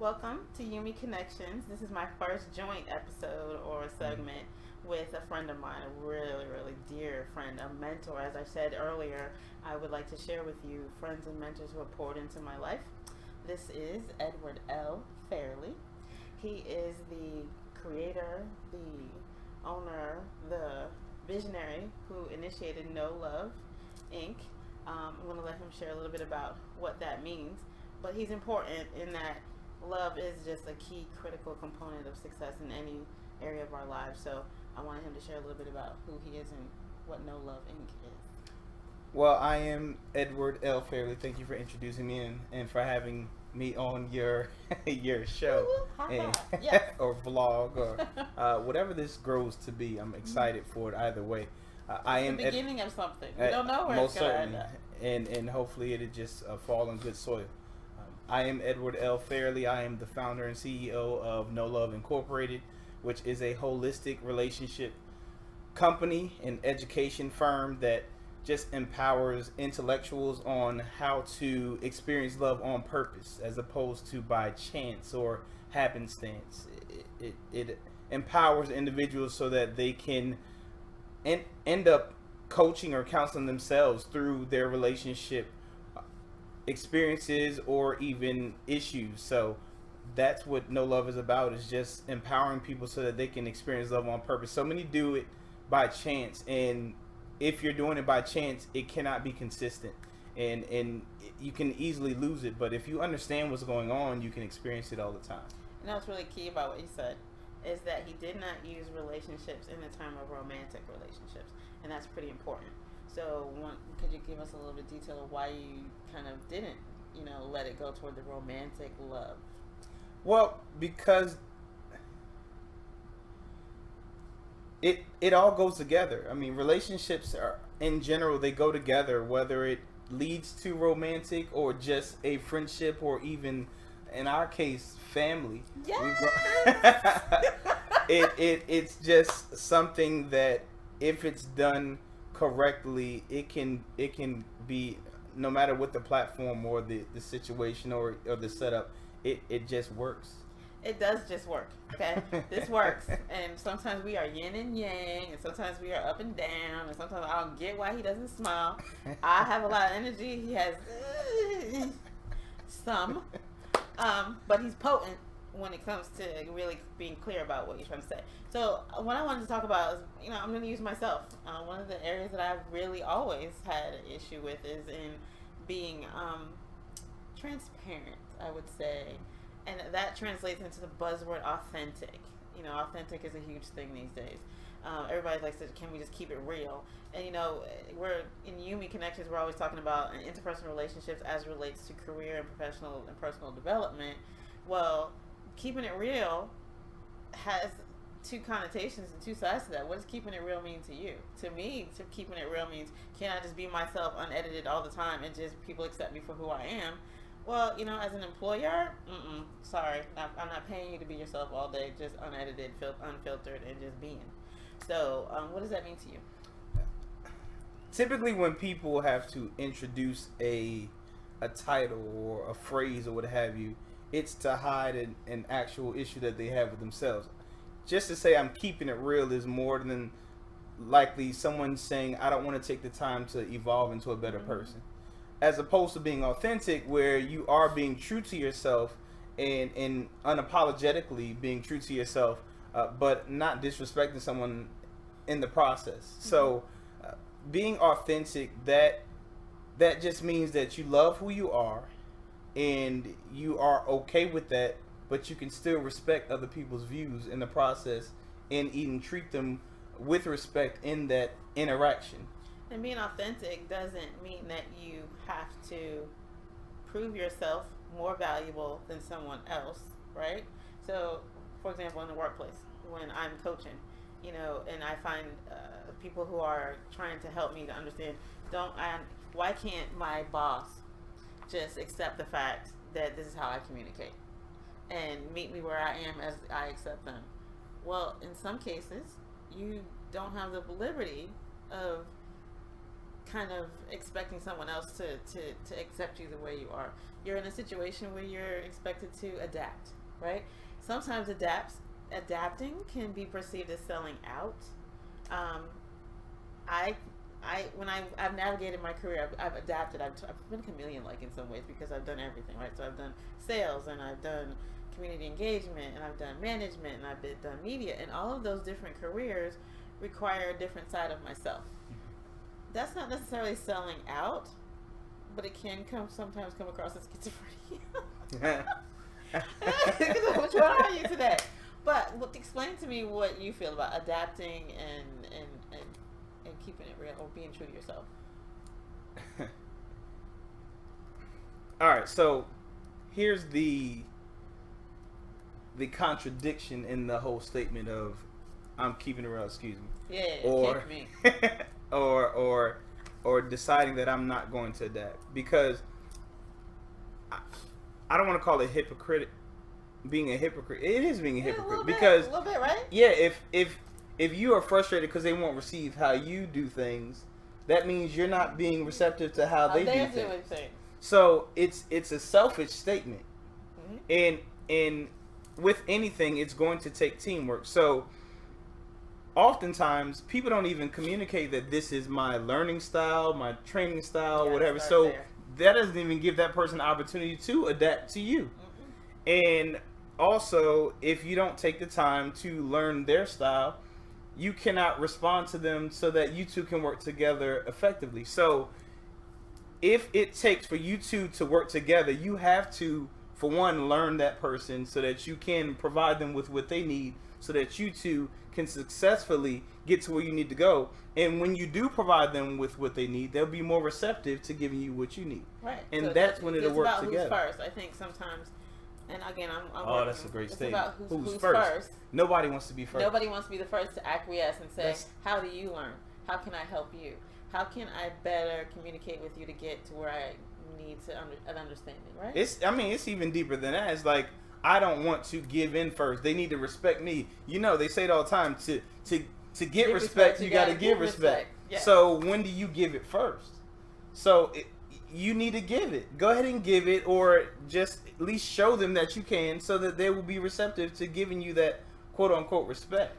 Welcome to Yumi Connections. This is my first joint episode or segment with a friend of mine, a really, really dear friend, a mentor. As I said earlier, I would like to share with you friends and mentors who have poured into my life. This is Edward L. Fairley. He is the creator, the owner, the visionary who initiated No Love Inc. I'm going to let him share a little bit about what that means. But he's important in that love is just a key critical component of success in any area of our lives. So I wanted him to share a little bit about who he is and what No Love Inc. is. Well, I am Edward L. Fairley. Thank you for introducing me and for having me on your your show Yes. or vlog or whatever this grows to be. I'm excited for it either way. I am the beginning of something. We don't know where most it's going to certainly, end up. and hopefully it'll just fall on good soil. I am Edward L. Fairley. I am the founder and CEO of No Love Incorporated, which is a holistic relationship company and education firm that just empowers intellectuals on how to experience love on purpose as opposed to by chance or happenstance. It empowers individuals so that they can end up coaching or counseling themselves through their relationship experiences or even issues. So that's what No Love is about, is just empowering people so that they can experience love on purpose. So many do it by chance, and if you're doing it by chance, it cannot be consistent, and you can easily lose it. But if you understand what's going on, you can experience it all the time. You know what's really key about what you said is that he did not use relationships in the term of romantic relationships, and that's pretty important. So, could you give us a little bit of detail of why you kind of didn't, let it go toward the romantic love? Well, because it all goes together. I mean, relationships are, in general, they go together, whether it leads to romantic or just a friendship or even, in our case, family. Yes! It's just something that if it's done correctly, it can be, no matter what the platform or the situation or the setup, it just works. It does just work, okay? This works. And sometimes we are yin and yang, and sometimes we are up and down, and sometimes I don't get why he doesn't smile. I have a lot of energy. He has some. But he's potent when it comes to really being clear about what you're trying to say. So what I wanted to talk about is, I'm going to use myself. One of the areas that I've really always had an issue with is in being transparent, I would say. And that translates into the buzzword authentic. Authentic is a huge thing these days. Everybody likes to, can we just keep it real? And we're in Yumi Connections, we're always talking about interpersonal relationships as relates to career and professional and personal development. Well, keeping it real has two connotations and two sides to that. What does keeping it real mean to you? To me, keeping it real means, can I just be myself unedited all the time and just people accept me for who I am? Well, as an employer, sorry, I'm not paying you to be yourself all day, just unedited, unfiltered, and just being. So, what does that mean to you? Typically, when people have to introduce a title or a phrase or what have you, it's to hide an actual issue that they have with themselves. Just to say I'm keeping it real is more than likely someone saying I don't want to take the time to evolve into a better person, as opposed to being authentic, where you are being true to yourself and unapologetically being true to yourself, but not disrespecting someone in the process. So being authentic, that just means that you love who you are and you are okay with that, but you can still respect other people's views in the process and even treat them with respect in that interaction. And being authentic doesn't mean that you have to prove yourself more valuable than someone else, right? So, for example, in the workplace, when I'm coaching, and I find people who are trying to help me to understand, why can't my boss just accept the fact that this is how I communicate and meet me where I am as I accept them? Well, in some cases, you don't have the liberty of kind of expecting someone else to accept you the way you are. You're in a situation where you're expected to adapt, right? Sometimes adapting can be perceived as selling out. I've navigated my career, I've adapted. I've been a chameleon, like, in some ways, because I've done everything, right? So I've done sales, and I've done community engagement, and I've done management, and I've done media, and all of those different careers require a different side of myself. That's not necessarily selling out, but it can sometimes come across as schizophrenia. Which one are you today? But explain to me what you feel about adapting and keeping it real, or being true to yourself. All right, so here's the contradiction in the whole statement of I'm keeping it real. Excuse me. Yeah, or kick me. or deciding that I'm not going to adapt, because I don't want to call it being a hypocrite. It is being a hypocrite, because a little bit, right? Yeah, if you are frustrated because they won't receive how you do things, that means you're not being receptive to how they do things. So it's a selfish statement, and with anything, it's going to take teamwork. So oftentimes people don't even communicate that this is my learning style, my training style, whatever. So that doesn't even give that person the opportunity to adapt to you. And also, if you don't take the time to learn their style, you cannot respond to them so that you two can work together effectively. So if it takes for you two to work together, you have to, for one, learn that person so that you can provide them with what they need, so that you two can successfully get to where you need to go. And when you do provide them with what they need, they'll be more receptive to giving you what you need. Right. And so that's when it'll work together. It's about who's first. I think sometimes, and again, I'm oh, that's a great statement. It's about who's first. Nobody wants to be first. Nobody wants to be the first to acquiesce and say, how do you learn? How can I help you? How can I better communicate with you to get to where I need an understanding, right? It's even deeper than that. It's like, I don't want to give in first. They need to respect me. You know, they say it all the time. To get respect, you got to give respect. Yes. So when do you give it first? So you need to give it. Go ahead and give it, or just at least show them that you can, so that they will be receptive to giving you that quote unquote respect.